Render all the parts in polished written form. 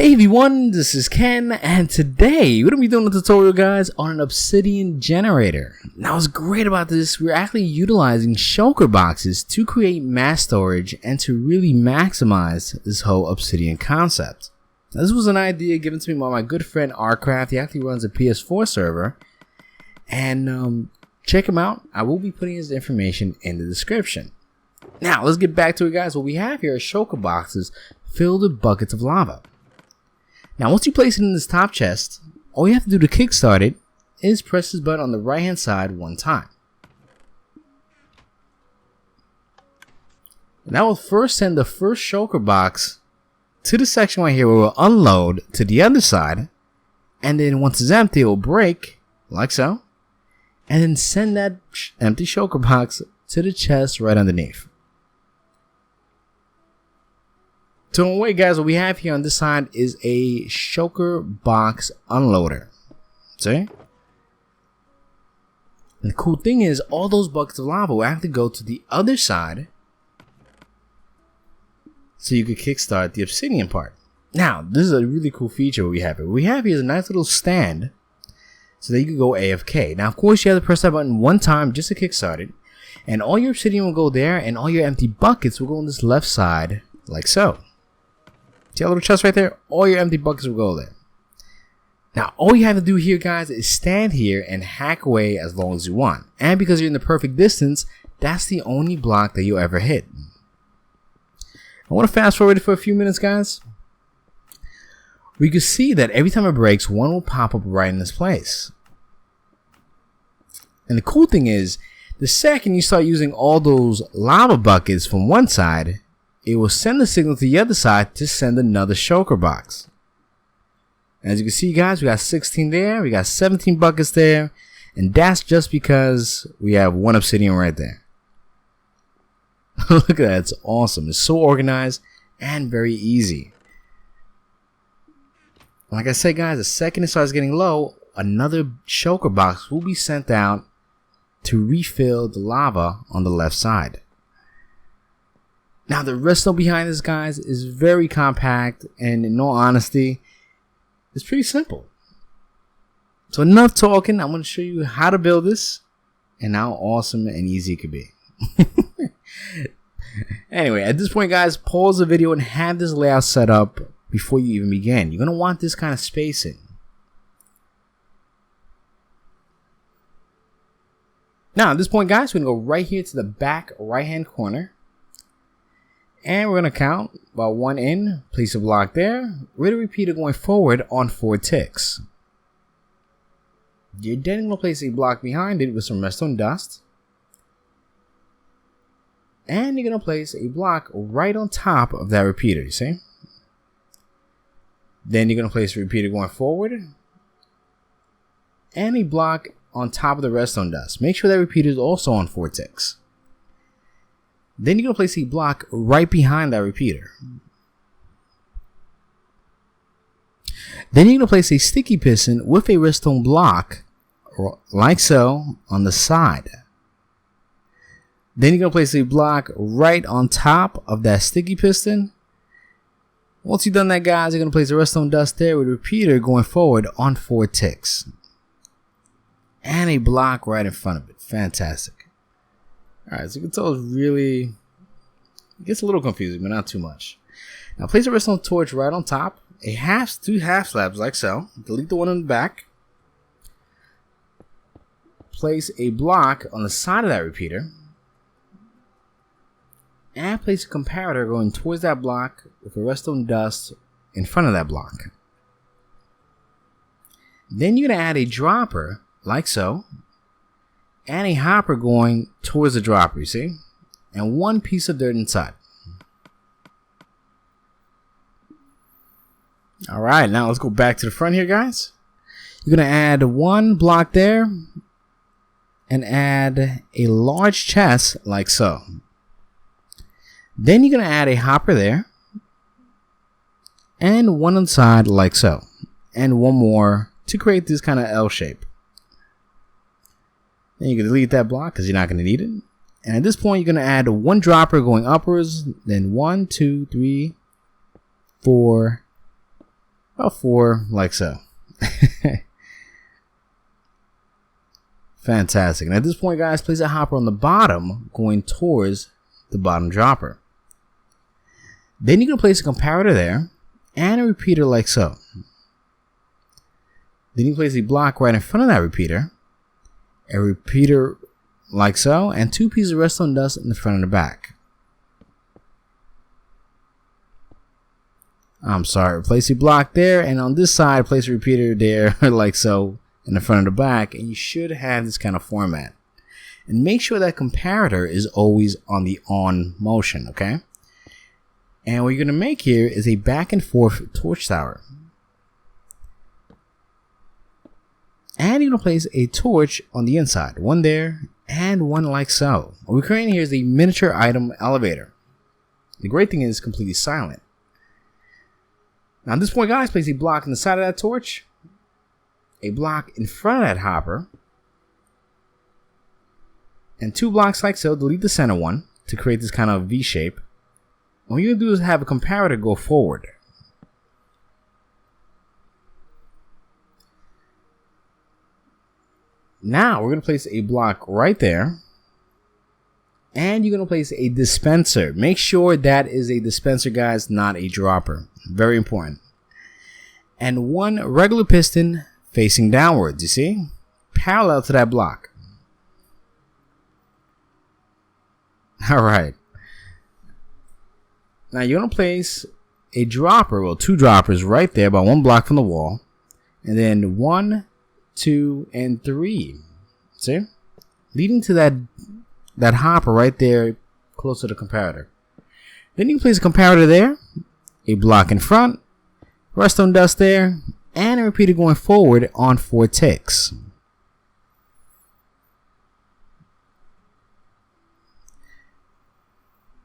Hey everyone, this is Ken, and today we're going to be doing a tutorial, guys, on an Obsidian Generator. Now, what's great about this, we're actually utilizing Shulker Boxes to create mass storage and to really maximize this whole Obsidian concept. Now, this was an idea given to me by my good friend ArtCraft. He actually runs a PS4 server, and check him out. I will be putting his information in the description. Now, let's get back to it, guys. What we have here are Shulker Boxes filled with buckets of lava. Now, once you place it in this top chest, all you have to do to kickstart it is press this button on the right hand side one time. And that will first send the first shulker box to the section right here where we'll unload to the other side. And then once it's empty, it will break, like so. And then send that empty shulker box to the chest right underneath. So anyway, guys, what we have here on this side is a shulker box unloader. See? And the cool thing is, all those buckets of lava will actually go to the other side, so you could kickstart the obsidian part. Now, this is a really cool feature we have here. What we have here is a nice little stand, so that you can go AFK. Now, of course, you have to press that button one time just to kickstart it, and all your obsidian will go there, and all your empty buckets will go on this left side, like so. See that little chest right there? All your empty buckets will go there. Now, all you have to do here, guys, is stand here and hack away as long as you want. And because you're in the perfect distance, that's the only block that you'll ever hit. I want to fast forward for a few minutes, guys. We can see that every time it breaks, one will pop up right in this place. And the cool thing is, the second you start using all those lava buckets from one side, it will send the signal to the other side to send another shulker box. As you can see, guys, we got 16 there, we got 17 buckets there, and that's just because we have one obsidian right there. Look at that, it's awesome. It's so organized and very easy. Like I said, guys, the second it starts getting low, another shulker box will be sent out to refill the lava on the left side. Now, the risto behind this, guys, is very compact, and in all honesty, it's pretty simple. So enough talking. I'm going to show you how to build this and how awesome and easy it could be. Anyway, at this point, guys, pause the video and have this layout set up before you even begin. You're going to want this kind of spacing. Now, at this point, guys, we're going to go right here to the back right-hand corner. And we're going to count about 1 in, place a block there, with a repeater going forward on 4 ticks. You're then going to place a block behind it with some redstone dust. And you're going to place a block right on top of that repeater, you see? Then you're going to place a repeater going forward. And a block on top of the redstone dust. Make sure that repeater is also on 4 ticks. Then you're going to place a block right behind that repeater. Then you're going to place a sticky piston with a redstone block, like so, on the side. Then you're going to place a block right on top of that sticky piston. Once you've done that, guys, you're going to place a redstone dust there with a repeater going forward on 4 ticks. And a block right in front of it. Fantastic. Alright, so you can tell it gets a little confusing, but not too much. Now place a redstone torch right on top, two half slabs like so. Delete the one in the back. Place a block on the side of that repeater. And place a comparator going towards that block with a redstone dust in front of that block. Then you're going to add a dropper, like so. And a hopper going towards the dropper, you see? And 1 piece of dirt inside. Alright, now let's go back to the front here, guys. You're going to add 1 block there. And add a large chest, like so. Then you're going to add a hopper there. And 1 on the side, like so. And 1 more to create this kind of L shape. Then you can delete that block because you're not going to need it. And at this point, you're going to add 1 dropper going upwards. Then 1, 2, 3, 4, About 4, like so. Fantastic. And at this point, guys, place a hopper on the bottom going towards the bottom dropper. Then you're going to place a comparator there and a repeater like so. Then you place a block right in front of that repeater, a repeater like so, and 2 pieces of redstone dust in the front and the back. I'm sorry, place a block there, and on this side, place a repeater there like so in the front and the back, and you should have this kind of format. And make sure that comparator is always on the on motion, okay? And what you're going to make here is a back and forth torch tower. And you're going to place a torch on the inside. One there and one like so. What we're creating here is a miniature item elevator. The great thing is it's completely silent. Now at this point, guys, place a block on the side of that torch. A block in front of that hopper. And 2 blocks like so. Delete the center one to create this kind of V shape. What you're going to do is have a comparator go forward. Now we're going to place a block right there. And you're going to place a dispenser. Make sure that is a dispenser, guys, not a dropper. Very important. And 1 regular piston facing downwards, you see? Parallel to that block. Alright. Now you're going to place a dropper, well 2 droppers right there about 1 block from the wall. And then 1, 2, and 3. See? Leading to that hopper right there close to the comparator. Then you can place a comparator there. A block in front. Redstone dust there. And a repeater going forward on 4 ticks.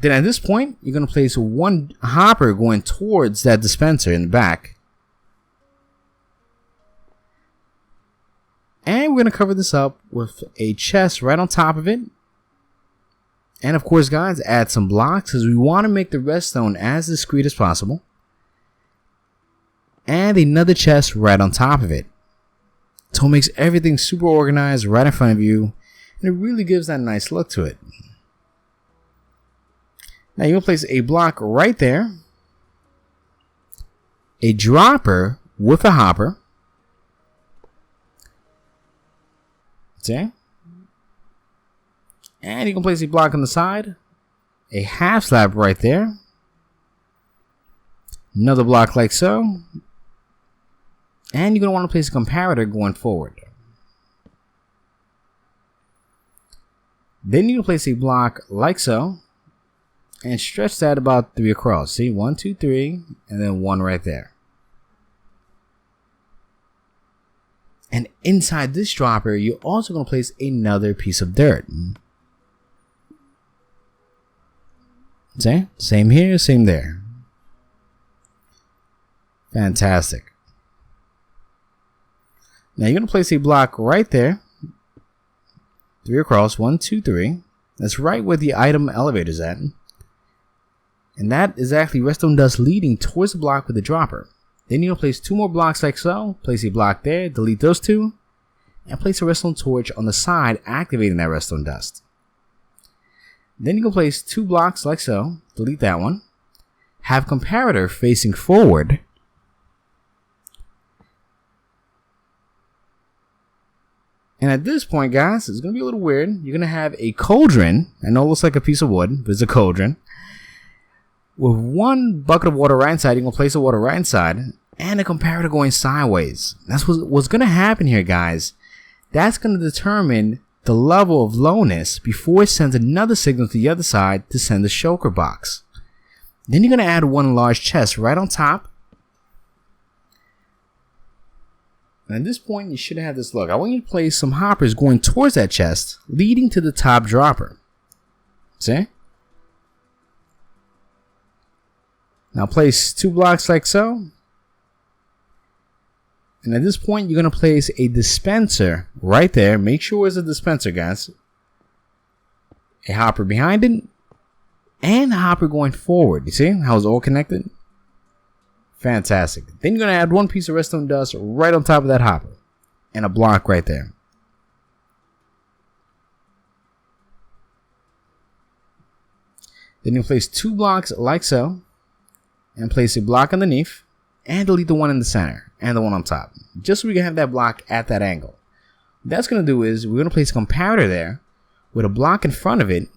Then at this point, you're going to place 1 hopper going towards that dispenser in the back. And we're going to cover this up with a chest right on top of it. And of course, guys, add some blocks because we want to make the redstone as discreet as possible. And another chest right on top of it. So it makes everything super organized right in front of you. And it really gives that nice look to it. Now you're going to place a block right there. A dropper with a hopper. See? And you can place a block on the side. A half slab right there. Another block like so. And you're going to want to place a comparator going forward. Then you can place a block like so. And stretch that about 3 across. See? 1, 2, 3. And then 1 right there. And inside this dropper, you're also going to place another piece of dirt. See? Same here, same there. Fantastic. Now you're going to place a block right there. 3 across. 1, 2, 3. That's right where the item elevator is at. And that is actually redstone dust leading towards the block with the dropper. Then you're going to place 2 more blocks like so. Place a block there. Delete those 2. And place a redstone torch on the side, activating that redstone dust. Then you can place 2 blocks like so. Delete that one. Have comparator facing forward. And at this point, guys, it's going to be a little weird. You're going to have a cauldron. I know it looks like a piece of wood, but it's a cauldron. With 1 bucket of water right inside, you're going to place the water right inside. And a comparator going sideways. That's what's going to happen here, guys. That's going to determine the level of lowness before it sends another signal to the other side to send the shulker box. Then you're going to add 1 large chest right on top. And at this point, you should have this look. I want you to place some hoppers going towards that chest, leading to the top dropper. See? Now place 2 blocks like so. And at this point, you're going to place a dispenser right there. Make sure it's a dispenser, guys. A hopper behind it. And a hopper going forward. You see how it's all connected? Fantastic. Then you're going to add one piece of redstone dust right on top of that hopper. And a block right there. Then you place 2 blocks like so. And place a block underneath. And delete the one in the center. And the one on top. Just so we can have that block at that angle. What that's going to do is we're going to place a comparator there. With a block in front of it.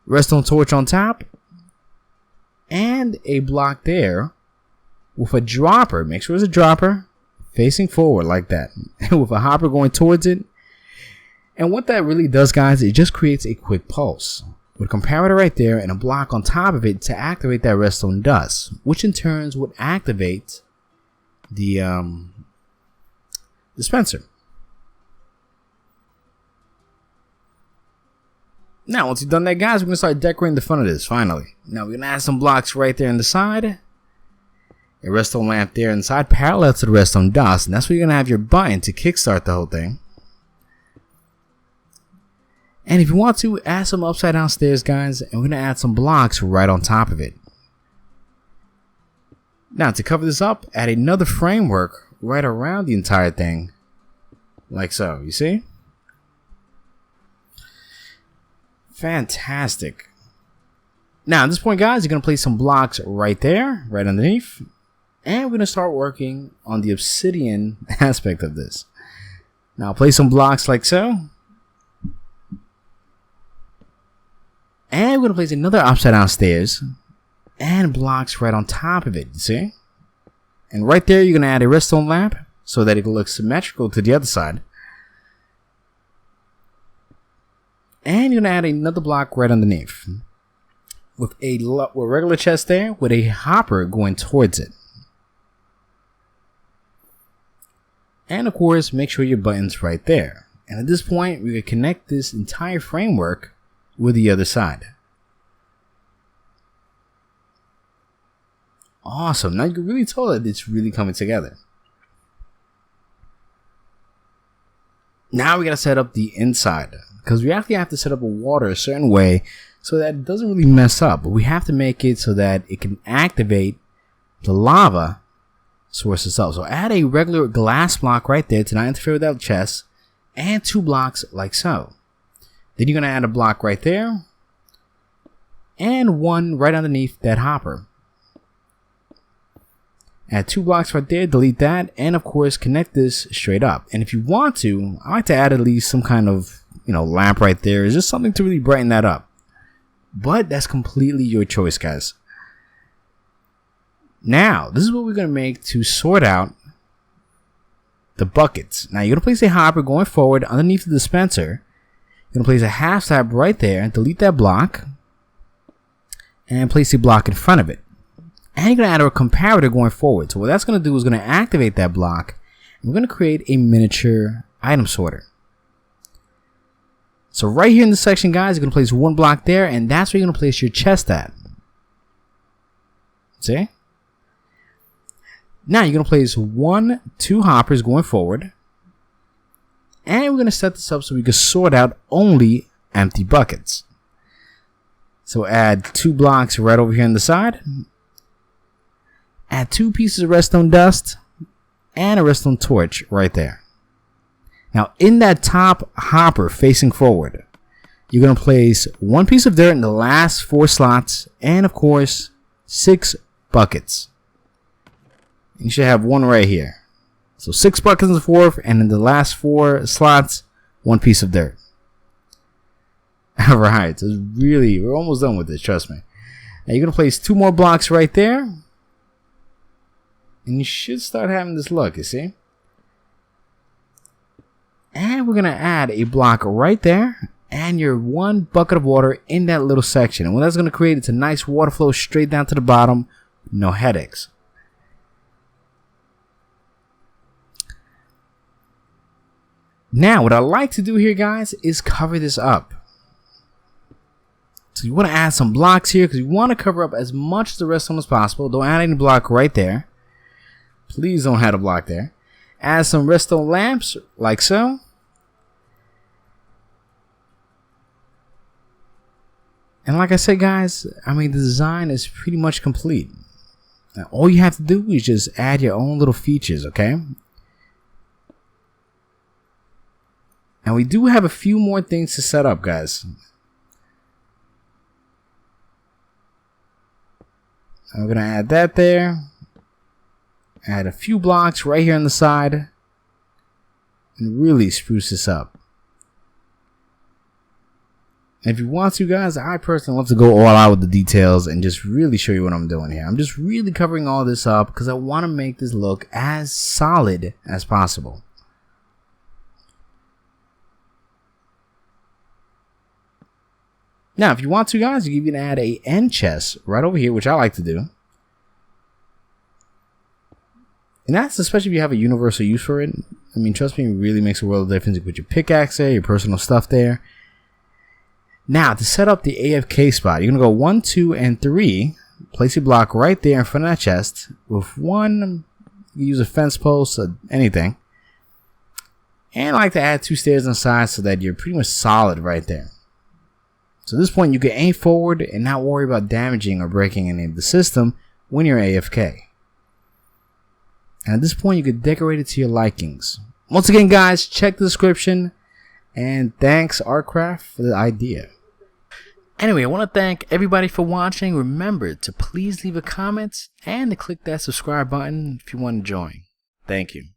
Redstone torch on top. And a block there. With a dropper. Make sure it's a dropper. Facing forward like that. And with a hopper going towards it. And what that really does, guys, it just creates a quick pulse. With a comparator right there and a block on top of it to activate that redstone dust. Which in turn would activate the dispenser. Now, once you've done that, guys, we're going to start decorating the front of this, finally. Now, we're going to add some blocks right there on the side. A redstone lamp there inside, parallel to the redstone dust. And that's where you're going to have your button to kickstart the whole thing. And if you want to, add some upside down stairs, guys. And we're going to add some blocks right on top of it. Now, to cover this up, add another framework right around the entire thing. Like so, you see? Fantastic. Now at this point, guys, you're going to place some blocks right there, right underneath. And we're going to start working on the obsidian aspect of this. Now place some blocks like so. And we're going to place another upside down stairs. And blocks right on top of it, you see? And right there, you're going to add a redstone lamp. So that it will look symmetrical to the other side. And you're going to add another block right underneath. With a regular chest there. With a hopper going towards it. And of course, make sure your button's right there. And at this point, we can connect this entire framework with the other side. Awesome. Now you can really tell that it's really coming together. Now we got to set up the inside. Because we actually have to set up a water a certain way so that it doesn't really mess up. But we have to make it so that it can activate the lava source itself. So add a regular glass block right there to not interfere with that chest. And 2 blocks like so. Then you're going to add a block right there. And 1 right underneath that hopper. Add 2 blocks right there, delete that, and of course connect this straight up. And if you want to, I like to add at least some kind of, lamp right there. It's just something to really brighten that up. But that's completely your choice, guys. Now, this is what we're going to make to sort out the buckets. Now, you're going to place a hopper going forward underneath the dispenser. You're going to place a half slab right there and delete that block. And place a block in front of it. And you're going to add a comparator going forward. So what that's going to do is going to activate that block. And we're going to create a miniature item sorter. So right here in this section, guys, you're going to place 1 block there. And that's where you're going to place your chest at. See? Now you're going to place 2 hoppers going forward. And we're going to set this up so we can sort out only empty buckets. So add 2 blocks right over here on the side. Add 2 pieces of redstone dust and a redstone torch right there. Now in that top hopper facing forward, you're going to place 1 piece of dirt in the last 4 slots and of course 6 buckets. You should have 1 right here. So 6 buckets in the 4th, and in the last 4 slots, 1 piece of dirt. Alright, so we're almost done with this, trust me. Now you're going to place 2 more blocks right there. And you should start having this look, you see? And we're going to add a block right there. And your 1 bucket of water in that little section. And what that's going to create, it's a nice water flow straight down to the bottom. No headaches. Now, what I like to do here, guys, is cover this up. So you want to add some blocks here because you want to cover up as much of the redstone as possible. Don't add any block right there. Please don't add a block there. Add some redstone lamps like so. And like I said, guys, the design is pretty much complete. Now, all you have to do is just add your own little features, okay? And we do have a few more things to set up, guys. I'm going to add that there. Add a few blocks right here on the side. And really spruce this up. And if you want to, guys, I personally love to go all out with the details and just really show you what I'm doing here. I'm just really covering all this up because I want to make this look as solid as possible. Now, if you want to, guys, you can add a end chest right over here, which I like to do. And that's especially if you have a universal use for it. I mean, trust me, it really makes a world of difference. You put your pickaxe there, your personal stuff there. Now, to set up the AFK spot, you're going to go 1, 2, and 3. Place your block right there in front of that chest. With 1, you use a fence post or anything. And I like to add 2 stairs on the side so that you're pretty much solid right there. So at this point, you can aim forward and not worry about damaging or breaking any of the system when you're AFK. And at this point, you can decorate it to your likings. Once again, guys, check the description. And thanks, ArtCraft, for the idea. Anyway, I want to thank everybody for watching. Remember to please leave a comment and to click that subscribe button if you want to join. Thank you.